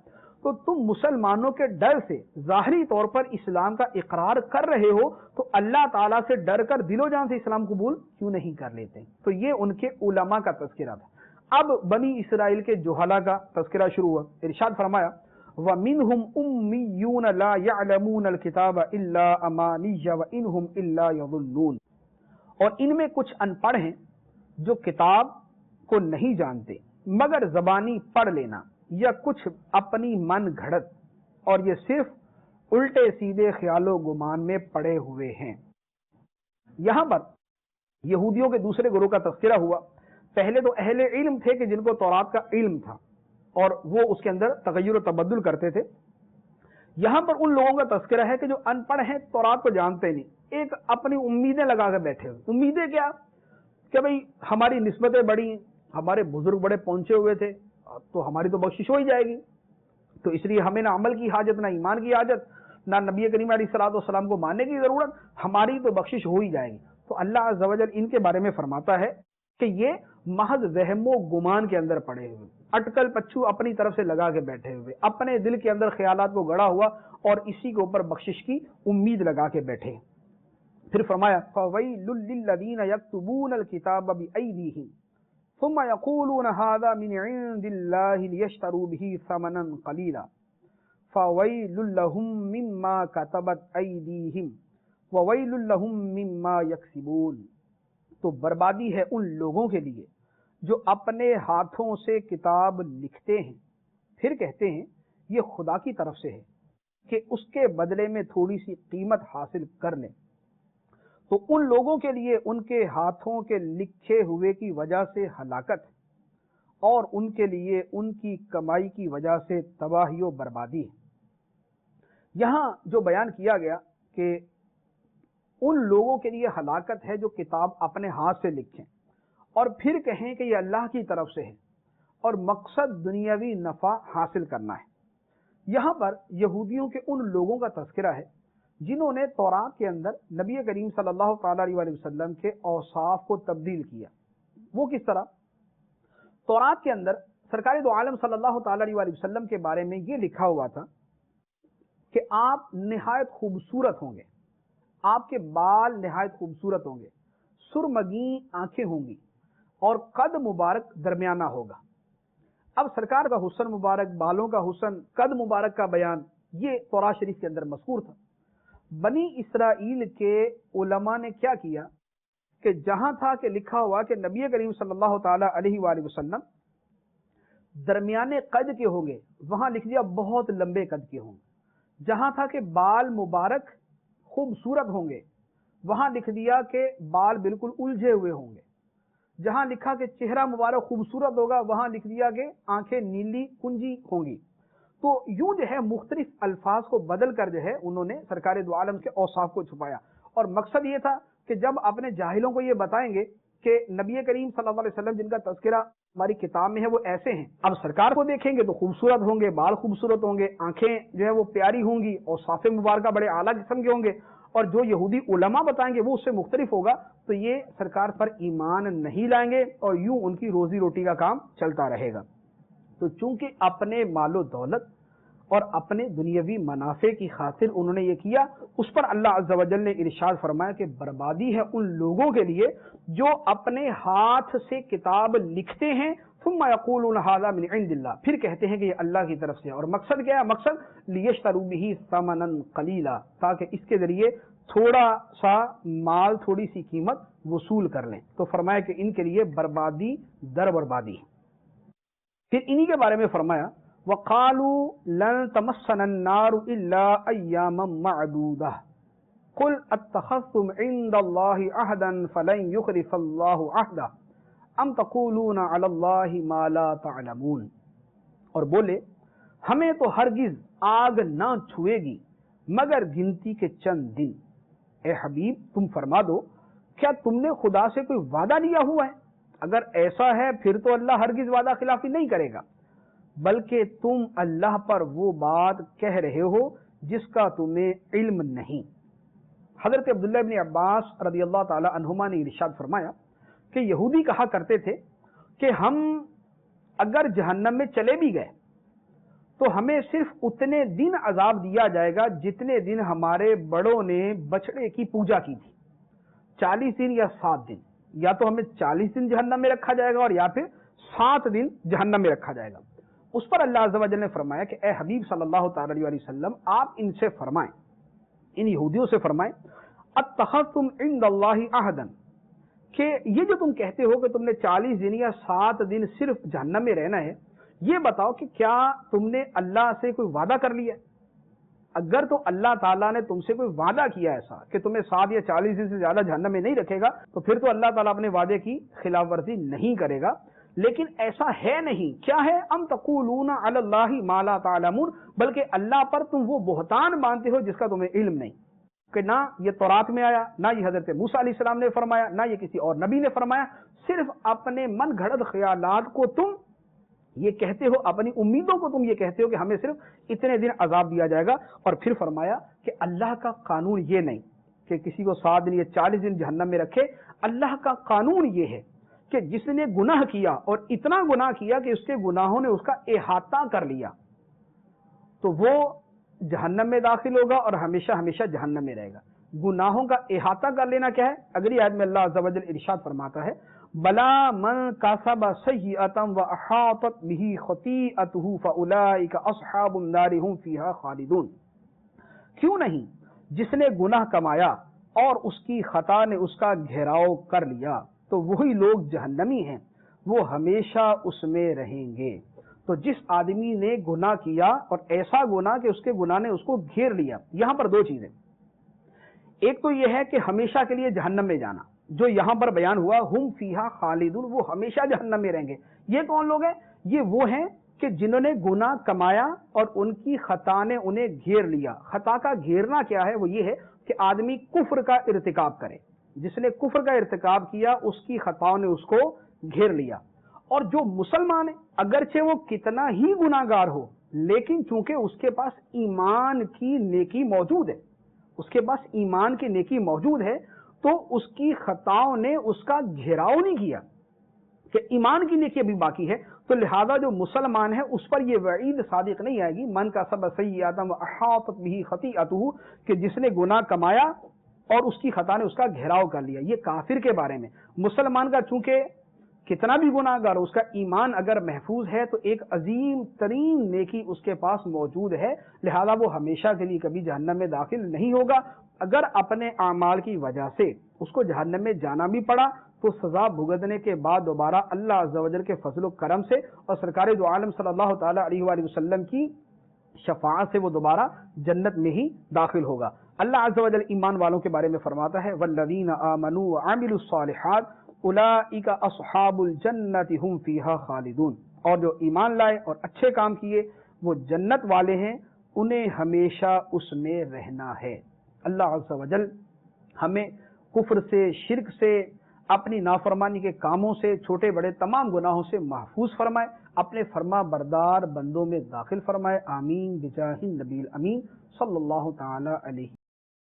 تو تم مسلمانوں کے ڈر سے ظاہری طور پر اسلام کا اقرار کر رہے ہو تو اللہ تعالیٰ سے ڈر کر دل و جان سے اسلام قبول کیوں نہیں کر لیتے؟ تو یہ ان کے علماء کا تذکرہ تھا. اب بنی اسرائیل کے جہلا کا تذکرہ شروع ہوا. ارشاد فرمایا وَمِنْهُمْ أُمِّيُّونَ لَا يَعْلَمُونَ الْكِتَابَ إِلَّا أَمَانِيَّ وَإِنْهُمْ إِلَّا يَظُنُّونَ. اور ان میں کچھ ان پڑھ ہیں جو کتاب کو نہیں جانتے مگر زبانی پڑھ لینا یا کچھ اپنی من گھڑت، اور یہ صرف الٹے سیدھے خیال و گمان میں پڑے ہوئے ہیں. یہاں پر یہودیوں کے دوسرے گروہ کا تذکرہ ہوا. پہلے تو اہل علم تھے کہ جن کو تورات کا علم تھا اور وہ اس کے اندر تغیر و تبدل کرتے تھے. یہاں پر ان لوگوں کا تذکرہ ہے کہ جو ان پڑھ ہیں، تورات کو جانتے نہیں، ایک اپنی امیدیں لگا کر بیٹھے ہوئے. امیدیں کیا کہ بھئی ہماری نسبتیں بڑی ہیں، ہمارے بزرگ بڑے پہنچے ہوئے تھے تو ہماری تو بخشش ہو ہی جائے گی، تو اس لیے ہمیں نہ عمل کی حاجت، نہ ایمان کی حاجت، نہ نبی کریم علیہ الصلوۃ والسلام کو ماننے کی ضرورت، ہماری تو بخشش ہو ہی جائے گی. تو اللہ عز و جل ان کے بارے میں فرماتا ہے کہ یہ محض وہم و گمان کے اندر پڑے ہوئے، اٹکل پچھو اپنی طرف سے لگا کے بیٹھے ہوئے، اپنے دل کے اندر خیالات کو گڑا ہوا اور اسی کے اوپر بخشش کی امید لگا کے بیٹھے۔ پھر فرمایا فَوَيْلٌ لِّلَّذِينَ يَكْتُبُونَ الْكِتَابَ بِأَيْدِيهِمْ ثُمَّ يَقُولُونَ هَذَا مِنْ عِندِ اللَّهِ لِيَشْتَرُوا بِهِ ثَمَنًا قَلِيلًا فَوَيْلٌ لَّهُم مِّمَّا كَتَبَتْ أَيْدِيهِمْ وَوَيْلٌ لَّهُم مِّمَّا يَكْسِبُونَ۔ تو بربادی ہے ان لوگوں کے لیے جو اپنے ہاتھوں سے کتاب لکھتے ہیں پھر کہتے ہیں یہ خدا کی طرف سے ہے کہ اس کے بدلے میں تھوڑی سی قیمت حاصل کر لیں، تو ان لوگوں کے لیے ان کے ہاتھوں کے لکھے ہوئے کی وجہ سے ہلاکت اور ان کے لیے ان کی کمائی کی وجہ سے تباہی و بربادی ہے۔ یہاں جو بیان کیا گیا کہ ان لوگوں کے لیے ہلاکت ہے جو کتاب اپنے ہاتھ سے لکھیں اور پھر کہیں کہ یہ اللہ کی طرف سے ہے اور مقصد دنیاوی نفع حاصل کرنا ہے۔ یہاں پر یہودیوں کے ان لوگوں کا تذکرہ ہے جنہوں نے تورات کے اندر نبی کریم صلی اللہ تعالی علیہ وسلم کے اوصاف کو تبدیل کیا۔ وہ کس طرح؟ تورات کے اندر سرکار دو عالم صلی اللہ تعالی علیہ وسلم کے بارے میں یہ لکھا ہوا تھا کہ آپ نہایت خوبصورت ہوں گے، آپ کے بال نہایت خوبصورت ہوں گے، سرمگی آنکھیں ہوں گی اور قد مبارک درمیانہ ہوگا۔ اب سرکار کا حسن مبارک، بالوں کا حسن، قد مبارک کا بیان یہ تورات شریف کے اندر مذکور تھا۔ بنی اسرائیل کے علماء نے کیا کیا کہ جہاں تھا کہ لکھا ہوا کہ نبی کریم صلی اللہ تعالی علیہ وآلہ وسلم درمیانے قد کے ہوں گے، وہاں لکھ دیا بہت لمبے قد کے ہوں گے۔ جہاں تھا کہ بال مبارک خوبصورت ہوں گے، وہاں لکھ دیا کہ بال بالکل الجھے ہوئے ہوں گے۔ جہاں لکھا کہ چہرہ مبارک خوبصورت ہوگا، وہاں لکھ دیا کہ آنکھیں نیلی کنجی ہوں گی۔ تو یوں جو ہے مختلف الفاظ کو بدل کر جو ہے انہوں نے سرکار دو عالم کے اوصاف کو چھپایا، اور مقصد یہ تھا کہ جب اپنے جاہلوں کو یہ بتائیں گے کہ نبی کریم صلی اللہ علیہ وسلم جن کا تذکرہ ہماری کتاب میں ہے وہ ایسے ہیں، اب سرکار کو دیکھیں گے تو خوبصورت ہوں گے، بال خوبصورت ہوں گے، آنکھیں جو ہے وہ پیاری ہوں گی اور صاف مبارکہ بڑے اعلیٰ قسم کے ہوں گے، اور جو یہودی علماء بتائیں گے وہ اس سے مختلف ہوگا، تو یہ سرکار پر ایمان نہیں لائیں گے اور یوں ان کی روزی روٹی کا کام چلتا رہے گا۔ تو چونکہ اپنے مال و دولت اور اپنے دنیاوی منافع کی خاطر انہوں نے یہ کیا، اس پر اللہ عز و جل نے ارشاد فرمایا کہ بربادی ہے ان لوگوں کے لیے جو اپنے ہاتھ سے کتاب لکھتے ہیں ثم یقولون ھذا من عند اللہ، پھر کہتے ہیں کہ یہ اللہ کی طرف سے ہے، اور مقصد کیا ہے؟ مقصد لیشتروا بہ ثمنا قلیلا، تاکہ اس کے ذریعے تھوڑا سا مال، تھوڑی سی قیمت وصول کر لیں۔ تو فرمایا کہ ان کے لیے بربادی در بربادی۔ پھر انہی کے بارے میں فرمایا وَقَالُوا لَن تَمَسَّنَا النَّارُ إِلَّا أَيَّامًا مَّعْدُودَةً قُلْ أَتَّخَذْتُمْ عِندَ اللَّهِ عَهْدًا فَلَن يُخْلِفَ اللَّهُ عَهْدَهُ أَمْ تَقُولُونَ عَلَى اللَّهِ مَا لَا تَعْلَمُونَ، اور بولے ہمیں تو ہرگز آگ نہ چھوئے گی مگر گنتی کے چند دن۔ اے حبیب تم فرما دو کیا تم نے خدا سے کوئی وعدہ لیا ہوا ہے؟ اگر ایسا ہے پھر تو اللہ ہرگز وعدہ خلافی نہیں کرے گا، بلکہ تم اللہ پر وہ بات کہہ رہے ہو جس کا تمہیں علم نہیں۔ حضرت عبداللہ ابن عباس رضی اللہ تعالی عنہما نے ارشاد فرمایا کہ یہودی کہا کرتے تھے کہ ہم اگر جہنم میں چلے بھی گئے تو ہمیں صرف اتنے دن عذاب دیا جائے گا جتنے دن ہمارے بڑوں نے بچڑے کی پوجا کی تھی، 40 دن یا 7 دن، یا تو ہمیں 40 دن جہنم میں رکھا جائے گا اور یا پھر 7 دن جہنم میں رکھا جائے گا۔ اس پر اللہ عز و جل نے فرمایا کہ اے حبیب صلی اللہ تعالی علیہ وسلم آپ ان سے فرمائیں، ان یہودیوں سے فرمائیں اتخذتم عند اللہ عہدا، کہ یہ جو تم کہتے ہو کہ تم نے 40 دن یا 7 دن صرف جہنم میں رہنا ہے، یہ بتاؤ کہ کیا تم نے اللہ سے کوئی وعدہ کر لیا؟ اگر تو اللہ تعالیٰ نے تم سے کوئی وعدہ کیا ایسا کہ تمہیں 7 یا 40 دن سے زیادہ جہنم میں نہیں رکھے گا، تو پھر تو اللہ تعالیٰ اپنے وعدے کی خلاف ورزی نہیں کرے گا، لیکن ایسا ہے نہیں۔ کیا ہے؟ ام تقولون علی اللہ ما لا تعلمون، بلکہ اللہ پر تم وہ بہتان مانتے ہو جس کا تمہیں علم نہیں، کہ نہ یہ تورات میں آیا، نہ یہ حضرت موسیٰ علیہ السلام نے فرمایا، نہ یہ کسی اور نبی نے فرمایا، صرف اپنے من گھڑت خیالات کو تم یہ کہتے ہو، اپنی امیدوں کو تم یہ کہتے ہو کہ ہمیں صرف اتنے دن عذاب دیا جائے گا، اور پھر فرمایا کہ اللہ کا قانون یہ نہیں کہ کسی کو 7 دن یا 40 دن جہنم میں رکھے، اللہ کا قانون یہ ہے کہ جس نے گناہ کیا اور اتنا گناہ کیا کہ اس کے گناہوں نے اس کا احاطہ کر لیا تو وہ جہنم میں داخل ہوگا اور ہمیشہ ہمیشہ جہنم میں رہے گا۔ گناہوں کا احاطہ کر لینا کیا ہے؟ اگلی آیت میں اللہ عز و جل ارشاد فرماتا ہے بلا من کسب سیئۃ واحاطت به خطیئته فاولئک اصحاب النار هم فیہا خالدون۔ کیوں نہیں جس نے گناہ کمایا اور اس کی خطا نے اس کا گھیراؤ کر لیا تو وہی لوگ جہنمی ہیں، وہ ہمیشہ اس میں رہیں گے۔ تو جس آدمی نے گناہ کیا اور ایسا گناہ کہ اس کے گناہ نے اس کو گھیر لیا، یہاں پر دو چیزیں، ایک تو یہ ہے کہ ہمیشہ کے لیے جہنم میں جانا، جو یہاں پر بیان ہوا ہم فیہا خالدون، وہ ہمیشہ جہنم میں رہیں گے۔ یہ کون لوگ ہیں؟ یہ وہ ہیں کہ جنہوں نے گناہ کمایا اور ان کی خطا نے انہیں گھیر لیا۔ خطا کا گھیرنا کیا ہے؟ وہ یہ ہے کہ آدمی کفر کا ارتکاب کرے۔ جس نے کفر کا ارتکاب کیا اس کی خطاؤں نے اس کو گھیر لیا۔ اور جو مسلمان ہے اگرچہ وہ کتنا ہی گناہ گار ہو لیکن چونکہ اس کے پاس ایمان کی نیکی موجود ہے، اس کے پاس ایمان کی نیکی موجود ہے تو اس کی خطاؤں نے اس کا گھیراؤ نہیں کیا کہ ایمان کی نیکی ابھی باقی ہے، تو لہذا جو مسلمان ہے اس پر یہ وعید صادق نہیں آئے گی من کسب سیئۃ واحاطت به خطیئته، کہ جس نے گناہ کمایا اور اس کی خطا نے اس کا گھیراؤ کر لیا۔ یہ کافر کے بارے میں۔ مسلمان کا چونکہ کتنا بھی گناہ گار ہو، اس کا ایمان اگر محفوظ ہے تو ایک عظیم ترین نیکی اس کے پاس موجود ہے، لہذا وہ ہمیشہ کے لیے کبھی جہنم میں داخل نہیں ہوگا۔ اگر اپنے اعمال کی وجہ سے اس کو جہنم میں جانا بھی پڑا تو سزا بھگتنے کے بعد دوبارہ اللہ عز و جل کے فضل و کرم سے اور سرکار دو عالم صلی اللہ تعالی علیہ وآلہ وسلم کی شفاعت سے وہ دوبارہ جنت میں ہی داخل ہوگا۔ اللہ عز و جل ایمان والوں کے بارے میں فرماتا ہے والذین آمنوا وعملوا الصالحات اولئک اصحاب الجنۃ هم فیہا خالدون، اور جو ایمان لائے اور اچھے کام کیے وہ جنت والے ہیں، انہیں ہمیشہ اس میں رہنا ہے۔ اللہ عز و جل ہمیں کفر سے، شرک سے، اپنی نافرمانی کے کاموں سے، چھوٹے بڑے تمام گناہوں سے محفوظ فرمائے، اپنے فرما بردار بندوں میں داخل فرمائے، آمین بجاہ النبی الامین صلی اللہ تعالی علیہ